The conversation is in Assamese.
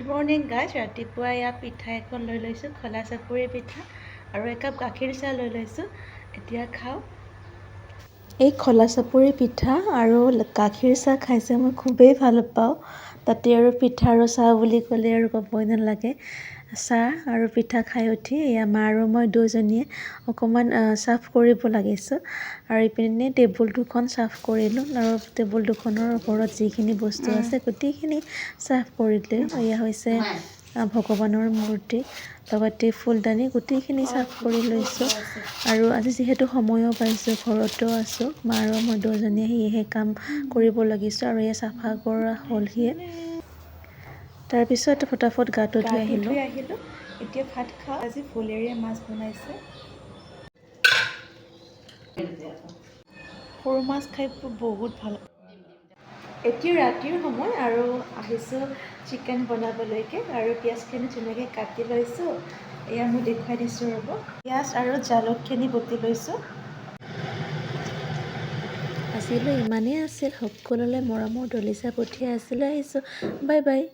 মৰ্ণিং গাইজ, ৰাতিপুৱা এয়া পিঠা এখন লৈ লৈছোঁ, খোলা চাপৰি পিঠা আৰু একাপ গাখীৰ চাহ লৈ লৈছোঁ। এতিয়া খাওঁ। এই খোলা চাপৰি পিঠা আৰু গাখীৰ চাহ খাইছে মই খুবেই ভাল পাওঁ। তাতে আৰু পিঠা আৰু চাহ বুলি ক'লে আৰু ক'বই নালাগে। চাহ আৰু পিঠা খাই উঠি এয়া মা আৰু মই দুয়োজনীয়ে অকণমান চাফ কৰিব লাগিছোঁ। আৰু ইপিনে টেবুল দুখন চাফ কৰিলোঁ আৰু টেবুল দুখনৰ ওপৰত যিখিনি বস্তু আছে গোটেইখিনি চাফ কৰিলোঁ। এয়া হৈছে ভগৱানৰ মূৰ্তি, লগতে ফুলদানি, গোটেইখিনি চাফ কৰি লৈছোঁ। আৰু আজি যিহেতু সময়ো পাইছোঁ, ঘৰতো আছোঁ, মা আৰু মই দুয়োজনীয়ে সেয়েহে কাম কৰিব লাগিছোঁ। আৰু এয়া চাফা কৰা হ'লহিয়ে। তাৰপিছত ফটাফট গাটো ধুই আহিলোঁ। এতিয়া ভাত খাওঁ। আজি ভোলেৰে মাছ বনাইছে। সৰু মাছ খাই বহুত ভাল। এতিয়া ৰাতিৰ সময় আৰু আহিছোঁ চিকেন বনাবলৈকে আৰু পিঁয়াজখিনি ধুনীয়াকৈ কাটি লৈছোঁ। এয়া মই দেখুৱাই দিছোঁ ৰ'ব। পিঁয়াজ আৰু জালুকখিনি বটি লৈছোঁ। আজিলৈ ইমানেই আছিল। সকলোলৈ মৰমৰ দলিচা পঠিয়াই আছিলোঁ। আহিছোঁ। Bye bye.